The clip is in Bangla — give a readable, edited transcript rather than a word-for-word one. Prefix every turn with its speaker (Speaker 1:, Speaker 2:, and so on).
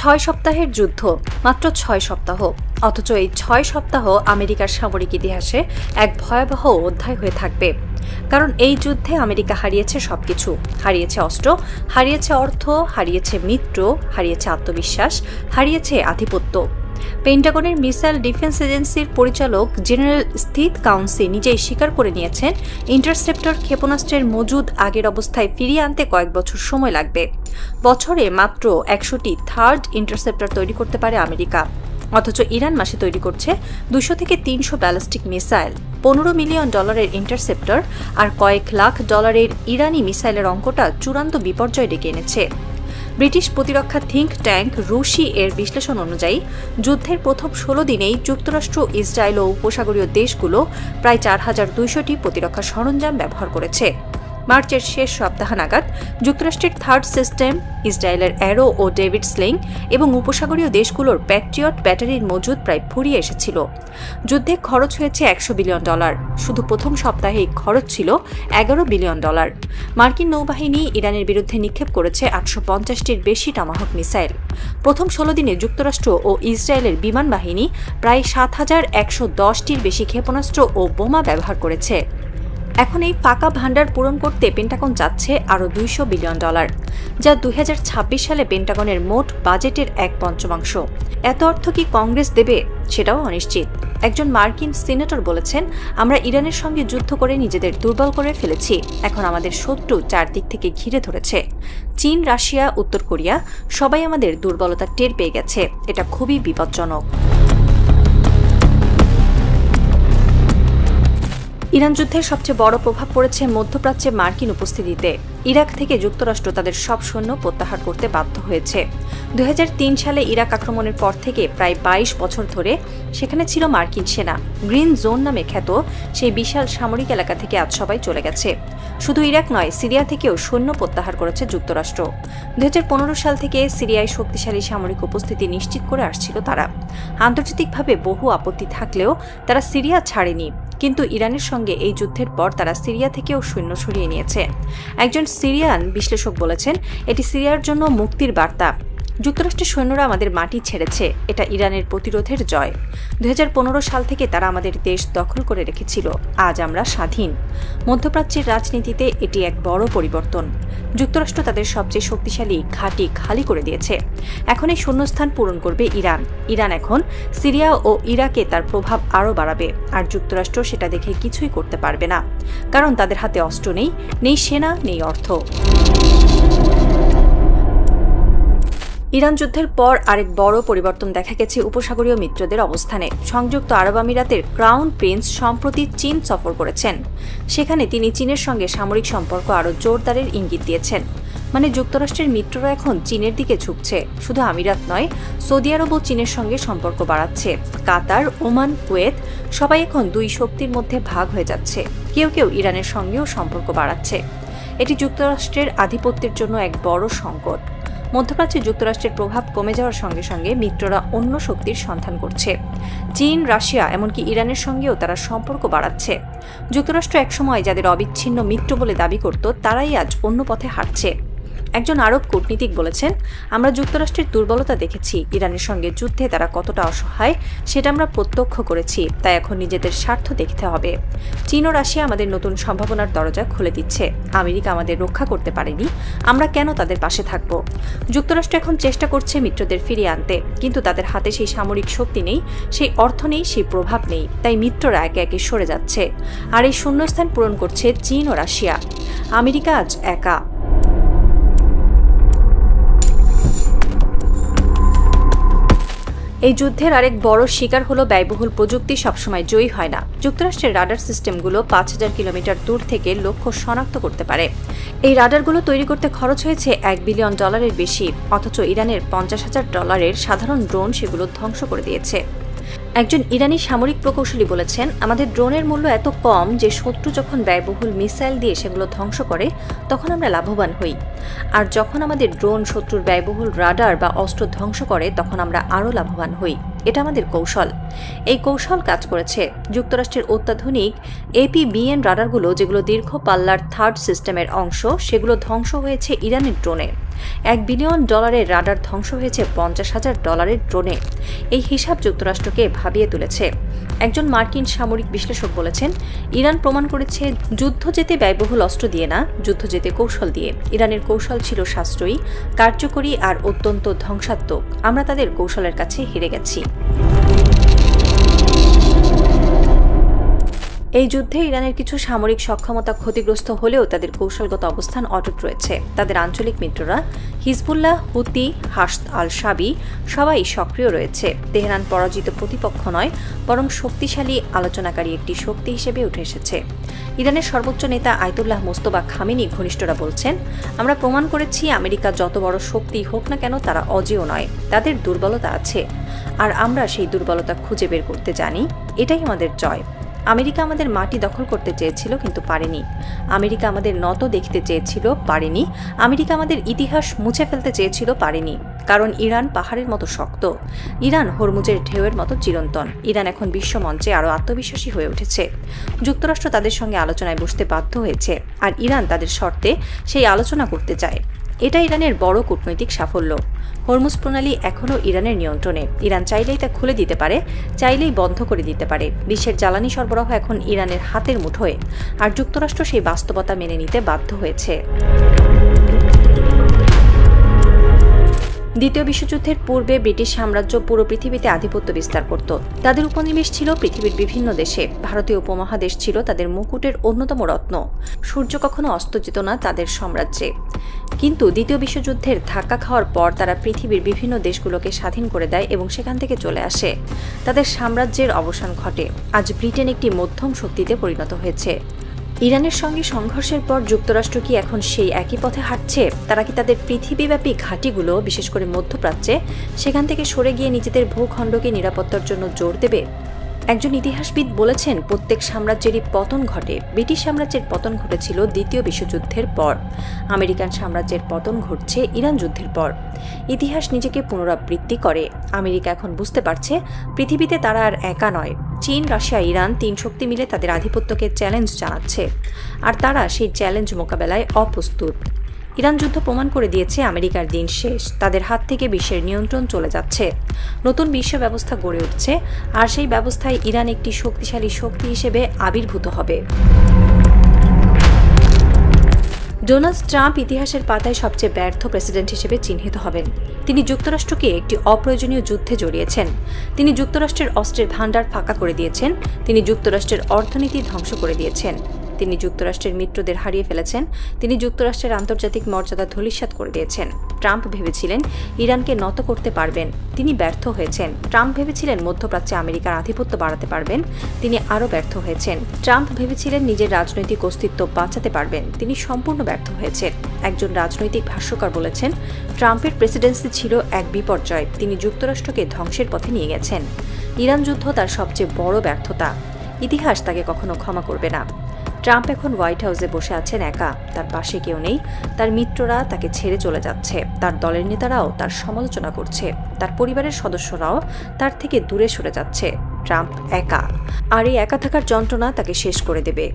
Speaker 1: 6 সপ্তাহের যুদ্ধ, মাত্র 6 সপ্তাহ, অথচ এই 6 সপ্তাহ আমেরিকার সামরিক ইতিহাসে এক ভয়াবহ অধ্যায় হয়ে থাকবে। কারণ এই যুদ্ধে আমেরিকা হারিয়েছে সবকিছু, হারিয়েছে অস্ত্র, হারিয়েছে অর্থ, হারিয়েছে মিত্র, হারিয়েছে আত্মবিশ্বাস, হারিয়েছে আধিপত্য। পেন্টাগনের মিসাইল ডিফেন্স এজেন্সির পরিচালক জেনারেল স্টিভ কাউন্সি নিজেই স্বীকার করে নিয়েছেন, ইন্টারসেপ্টর ক্ষেপণাস্ত্রের মজুদ আগের অবস্থায় ফিরিয়ে আনতে কয়েক বছর সময় লাগবে। বছরে মাত্র 100টি থার্ড ইন্টারসেপ্টর তৈরি করতে পারে আমেরিকা, অথচ ইরান মাসে তৈরি করছে 200 থেকে 300 ব্যালিস্টিক মিসাইল। $15 মিলিয়ন ইন্টারসেপ্টর আর কয়েক লাখ ডলারের ইরানি মিসাইলের অঙ্কটা চূড়ান্ত বিপর্যয় ডেকে এনেছে। ব্রিটিশ প্রতিরক্ষা থিঙ্ক ট্যাঙ্ক রুশি এর বিশ্লেষণ অনুযায়ী যুদ্ধের প্রথম 16 দিনেই যুক্তরাষ্ট্র, ইসরায়েল ও উপসাগরীয় দেশগুলো প্রায় 4200টি প্রতিরক্ষা সরঞ্জাম ব্যবহার করেছে। মার্চের শেষ সপ্তাহ নাগাদ যুক্তরাষ্ট্রের থার্ড সিস্টেম, ইসরায়েলের অ্যারো ও ডেভিড স্লিং এবং উপসাগরীয় দেশগুলোর প্যাট্রিয়ট ব্যাটারির মজুদ প্রায় ফুরিয়ে এসেছিল। যুদ্ধে খরচ হয়েছে $100 বিলিয়ন। শুধু প্রথম সপ্তাহেই খরচ ছিল $11 বিলিয়ন। মার্কিন নৌবাহিনী ইরানের বিরুদ্ধে নিক্ষেপ করেছে 850টির বেশি টমাহক মিসাইল। প্রথম 16 দিনে যুক্তরাষ্ট্র ও ইসরায়েলের বিমান বাহিনী প্রায় 7110টির বেশি ক্ষেপণাস্ত্র ও বোমা ব্যবহার করেছে। এখন এই ফাঁকা ভাণ্ডার পূরণ করতে পেন্টাগন চাচ্ছে আরও $200 বিলিয়ন, যা 2026 সালে পেন্টাগনের মোট বাজেটের 1/5। এত অর্থ কি কংগ্রেস দেবে, সেটাও অনিশ্চিত। একজন মার্কিন সিনেটর বলেছেন, আমরা ইরানের সঙ্গে যুদ্ধ করে নিজেদের দুর্বল করে ফেলেছি, এখন আমাদের শত্রু চারদিক থেকে ঘিরে ধরেছে। চীন, রাশিয়া, উত্তর কোরিয়া সবাই আমাদের দুর্বলতা টের পেয়ে গেছে, এটা খুবই বিপজ্জনক। ইরান যুদ্ধের সবচেয়ে বড় প্রভাব পড়েছে মধ্যপ্রাচ্যে মার্কিন উপস্থিতিতে। ইরাক থেকে যুক্তরাষ্ট্র তাদের সব সৈন্য প্রত্যাহার করতে বাধ্য হয়েছে। 2003 সালে ইরাক আক্রমণের পর থেকে প্রায় 22 বছর ধরে সেখানে ছিল মার্কিন সেনা। গ্রিন জোন নামে খ্যাত সেই বিশাল সামরিক এলাকা থেকে আজ সবাই চলে গেছে। শুধু ইরাক নয়, সিরিয়া থেকেও সৈন্য প্রত্যাহার করেছে যুক্তরাষ্ট্র। 2015 সাল থেকে সিরিয়ায় শক্তিশালী সামরিক উপস্থিতি নিশ্চিত করে আসছিল তারা। আন্তর্জাতিকভাবে বহু আপত্তি থাকলেও তারা সিরিয়া ছাড়েনি, কিন্তু ইরানের সঙ্গে এই যুদ্ধের পর তারা সিরিয়া থেকেও সৈন্য সরিয়ে নিয়েছে। একজন সিরিয়ান বিশ্লেষক বলেছেন, এটি সিরিয়ার জন্য মুক্তির বার্তা। যুক্তরাষ্ট্রের সৈন্যরা আমাদের মাটি ছেড়েছে, এটা ইরানের প্রতিরোধের জয়। 2015 সাল থেকে তারা আমাদের দেশ দখল করে রেখেছিল, আজ আমরা স্বাধীন। মধ্যপ্রাচ্যের রাজনীতিতে এটি এক বড় পরিবর্তন। যুক্তরাষ্ট্র তাদের সবচেয়ে শক্তিশালী ঘাঁটি খালি করে দিয়েছে। এখন এই শূন্যস্থান পূরণ করবে ইরান। ইরান এখন সিরিয়া ও ইরাকে তার প্রভাব আরও বাড়াবে, আর যুক্তরাষ্ট্র সেটা দেখে কিছুই করতে পারবে না, কারণ তাদের হাতে অস্ত্র নেই, নেই সেনা, নেই অর্থ। ইরান যুদ্ধের পর আরেক বড় পরিবর্তন দেখা গেছে উপসাগরীয় মিত্রদের অবস্থানে। সংযুক্ত আরব আমিরাতের ক্রাউন প্রিন্স সম্প্রতি চীন সফর করেছেন। সেখানে তিনি চীনের সঙ্গে সামরিক সম্পর্ক আরও জোরদারের ইঙ্গিত দিয়েছেন। মানে যুক্তরাষ্ট্রের মিত্ররা এখন চীনের দিকে ঝুঁকছে। শুধু আমিরাত নয়, সৌদি আরবও চীনের সঙ্গে সম্পর্ক বাড়াচ্ছে। কাতার, ওমান, কুয়েত সবাই এখন দুই শক্তির মধ্যে ভাগ হয়ে যাচ্ছে। কেউ কেউ ইরানের সঙ্গেও সম্পর্ক বাড়াচ্ছে। এটি যুক্তরাষ্ট্রের আধিপত্যের জন্য এক বড় সংকট। মধ্যপ্রাচ্যে যুক্তরাষ্ট্রের প্রভাব কমে যাওয়ার সঙ্গে সঙ্গে মিত্ররা অন্য শক্তির সন্ধান করছে। চীন, রাশিয়া, এমনকি ইরানের সঙ্গেও তারা সম্পর্ক বাড়াচ্ছে। যুক্তরাষ্ট্র একসময় যাদের অবিচ্ছিন্ন মিত্র বলে দাবি করত, তারাই আজ অন্য পথে হাঁটছে। একজন আরব কূটনীতিক বলেছেন, আমরা যুক্তরাষ্ট্রের দুর্বলতা দেখেছি। ইরানের সঙ্গে যুদ্ধে তারা কতটা অসহায় সেটা আমরা প্রত্যক্ষ করেছি, তাই এখন নিজেদের স্বার্থ দেখতে হবে। চীন ও রাশিয়া আমাদের নতুন সম্ভাবনার দরজা খুলে দিচ্ছে। আমেরিকা আমাদের রক্ষা করতে পারেনি, আমরা কেন তাদের পাশে থাকব? যুক্তরাষ্ট্র এখন চেষ্টা করছে মিত্রদের ফিরিয়ে আনতে, কিন্তু তাদের হাতে সেই সামরিক শক্তি নেই, সেই অর্থ নেই, সেই প্রভাব নেই। তাই মিত্ররা একে একে সরে যাচ্ছে, আর এই শূন্যস্থান পূরণ করছে চীন ও রাশিয়া। আমেরিকা আজ একা। এই যুদ্ধের আরেক বড় শিকার হলো ব্যয়বহুল প্রযুক্তি সবসময় জয়ী হয় না। যুক্তরাষ্ট্রের রাডার সিস্টেমগুলো 5000 কিলোমিটার দূর থেকে লক্ষ্য শনাক্ত করতে পারে। এই রাডারগুলো তৈরি করতে খরচ হয়েছে $1 বিলিয়ন বেশি, অথচ ইরানের $50,000 সাধারণ ড্রোন সেগুলো ধ্বংস করে দিয়েছে। একজন ইরানি সামরিক প্রকৌশলী বলেছেন, আমাদের ড্রোনের মূল্য এত কম যে শত্রু যখন ব্যয়বহুল মিসাইল দিয়ে সেগুলো ধ্বংস করে তখন আমরা লাভবান হই, আর যখন আমাদের ড্রোন শত্রুর ব্যয়বহুল রাডার বা অস্ত্র ধ্বংস করে তখন আমরা আরও লাভবান হই। এটা আমাদের কৌশল। এই কৌশল কাজ করেছে। যুক্তরাষ্ট্রের অত্যাধুনিক APBN রাডারগুলো, যেগুলো দীর্ঘ পাল্লার থার্ড সিস্টেমের অংশ, সেগুলো ধ্বংস হয়েছে ইরানের ড্রোনে। $1 বিলিয়ন রাডার ধ্বংস হয়েছে $50,000 ড্রোনে। এই হিসাব যুক্তরাষ্ট্রকে ভাবিয়ে তুলেছে। একজন মার্কিন সামরিক বিশ্লেষক বলেছেন, ইরান প্রমাণ করেছে যুদ্ধ যেতে ব্যয়বহুল অস্ত্র দিয়ে না, যুদ্ধ যেতে কৌশল দিয়ে। ইরানের কৌশল ছিল সাশ্রয়ী, কার্যকরী আর অত্যন্ত ধ্বংসাত্মক। আমরা তাদের কৌশলের কাছে হেরে গেছি। এই যুদ্ধে ইরানের কিছু সামরিক সক্ষমতা ক্ষতিগ্রস্ত হলেও তাদের কৌশলগত অবস্থান অটুট রয়েছে। তাদের আঞ্চলিক মিত্ররা হিজবুল্লাহ, হুতি, হাশদ আল-শাবি সবাই সক্রিয় রয়েছে। তেহরান পরাজিত প্রতিপক্ষ নয়, বরং শক্তিশালী আলোচনাকারী একটি শক্তি হিসেবে উঠে এসেছে। ইরানের সর্বোচ্চ নেতা আয়াতুল্লাহ মোস্তফা খামেনি ঘনিষ্ঠরা বলছেন, আমরা প্রমাণ করেছি আমেরিকা যত বড় শক্তি হোক না কেন তারা অজেয় নয়, তাদের দুর্বলতা আছে, আর আমরা সেই দুর্বলতা খুঁজে বের করতে জানি। এটাই আমাদের জয়। আমেরিকা আমাদের মাটি দখল করতে চেয়েছিল, কিন্তু পারেনি। আমেরিকা আমাদের নত দেখতে চেয়েছিল, পারেনি। আমেরিকা আমাদের ইতিহাস মুছে ফেলতে চেয়েছিল, পারেনি। কারণ ইরান পাহাড়ের মতো শক্ত, ইরান হরমুজের ঢেউয়ের মতো চিরন্তন। ইরান এখন বিশ্বমঞ্চে আরও আত্মবিশ্বাসী হয়ে উঠেছে। যুক্তরাষ্ট্র তাদের সঙ্গে আলোচনায় বসতে বাধ্য হয়েছে, আর ইরান তাদের শর্তে সেই আলোচনা করতে চায়। এটা ইরানের বড় কূটনৈতিক সাফল্য। হরমুজ প্রণালী এখনও ইরানের নিয়ন্ত্রণে। ইরান চাইলেই তা খুলে দিতে পারে, চাইলেই বন্ধ করে দিতে পারে। বিশ্বের জ্বালানি সরবরাহ এখন ইরানের হাতের মুঠোয়, আর যুক্তরাষ্ট্র সেই বাস্তবতা মেনে নিতে বাধ্য হয়েছে। দ্বিতীয় বিশ্বযুদ্ধের পূর্বে ব্রিটিশ সাম্রাজ্য পুরো পৃথিবীতে আধিপত্য বিস্তার করত। তাদের উপনিবেশ ছিল পৃথিবীর বিভিন্ন দেশে। ভারতীয় উপমহাদেশ ছিল তাদের মুকুটের অন্যতম রত্ন। সূর্য কখনো অস্ত যেত না তাদের সাম্রাজ্যে। কিন্তু দ্বিতীয় বিশ্বযুদ্ধের ধাক্কা খাওয়ার পর তারা পৃথিবীর বিভিন্ন দেশগুলোকে স্বাধীন করে দেয় এবং সেখান থেকে চলে আসে। তাদের সাম্রাজ্যের অবসান ঘটে। আজ ব্রিটেন একটি মধ্যম শক্তিতে পরিণত হয়েছে। ইরানের সঙ্গে সংঘর্ষের পর যুক্তরাষ্ট্র কি এখন সেই একই পথে হাঁটছে? তারা কি তাদের পৃথিবীব্যাপী ঘাঁটিগুলো, বিশেষ করে মধ্যপ্রাচ্যে, সেখান থেকে সরে গিয়ে নিজেদের ভূখণ্ডকে নিরাপত্তার জন্য জোর দেবে? একজন ইতিহাসবিদ বলেছেন, প্রত্যেক সাম্রাজ্যেরই পতন ঘটে। ব্রিটিশ সাম্রাজ্যের পতন ঘটেছিল দ্বিতীয় বিশ্বযুদ্ধের পর। আমেরিকান সাম্রাজ্যের পতন ঘটছে ইরান যুদ্ধের পর। ইতিহাস নিজেকে পুনরাবৃত্তি করে। আমেরিকা এখন বুঝতে পারছে পৃথিবীতে তারা আর একা নয়। চীন, রাশিয়া, ইরান 3 শক্তি মিলে তাদের আধিপত্যকে চ্যালেঞ্জ জানাচ্ছে, আর তারা সেই চ্যালেঞ্জ মোকাবেলায় অপ্রস্তুত। ইরান যুদ্ধ প্রমাণ করে দিয়েছে আমেরিকার দিন শেষ। তাদের হাত থেকে বিশ্বের নিয়ন্ত্রণ চলে যাচ্ছে। নতুন বিশ্ব ব্যবস্থা গড়ে উঠছে, আর সেই ব্যবস্থায় ইরান একটি শক্তিশালী শক্তি হিসেবে আবির্ভূত হবে। ডোনাল্ড ট্রাম্প ইতিহাসের পাতায় সবচেয়ে ব্যর্থ প্রেসিডেন্ট হিসেবে চিহ্নিত হবেন। তিনি যুক্তরাষ্ট্রকে একটি অপ্রয়োজনীয় যুদ্ধে জড়িয়েছেন। তিনি যুক্তরাষ্ট্রের অস্ত্রের ভাণ্ডার ফাঁকা করে দিয়েছেন। তিনি যুক্তরাষ্ট্রের অর্থনীতি ধ্বংস করে দিয়েছেন। তিনি যুক্তরাষ্ট্রের মিত্রদের হারিয়ে ফেলেছেন। তিনি যুক্তরাষ্ট্রের আন্তর্জাতিক মর্যাদা ধূলিসাৎ করে দিয়েছেন। ট্রাম্প ভেবেছিলেন ইরানকে নত করতে পারবেন। তিনি ব্যর্থ হয়েছেন। ট্রাম্প ভেবেছিলেন মধ্যপ্রাচ্যে আমেরিকার আধিপত্য বাড়াতে পারবেন। তিনি আরও ব্যর্থ হয়েছেন। ট্রাম্প ভেবেছিলেন নিজের রাজনৈতিক অস্তিত্ব বাঁচাতে পারবেন। তিনি সম্পূর্ণ ব্যর্থ হয়েছেন। একজন রাজনৈতিক ভাষ্যকার বলেছেন, ট্রাম্পের প্রেসিডেন্সি ছিল এক বিপর্যয়। তিনি যুক্তরাষ্ট্রকে ধ্বংসের পথে নিয়ে গেছেন। ইরান যুদ্ধ তার সবচেয়ে বড় ব্যর্থতা। ইতিহাস তাকে কখনো ক্ষমা করবে না। ট্রাম্প এখন হোয়াইট হাউসে বসে আছেন একা। তার পাশে কেউ নেই। তার মিত্ররা তাকে ছেড়ে চলে যাচ্ছে। তার দলের নেতারাও তার সমালোচনা করছে। তার পরিবারের সদস্যরাও তার থেকে দূরে সরে যাচ্ছে। ট্রাম্প একা, আর এই একা থাকার যন্ত্রণা তাকে শেষ করে দেবে।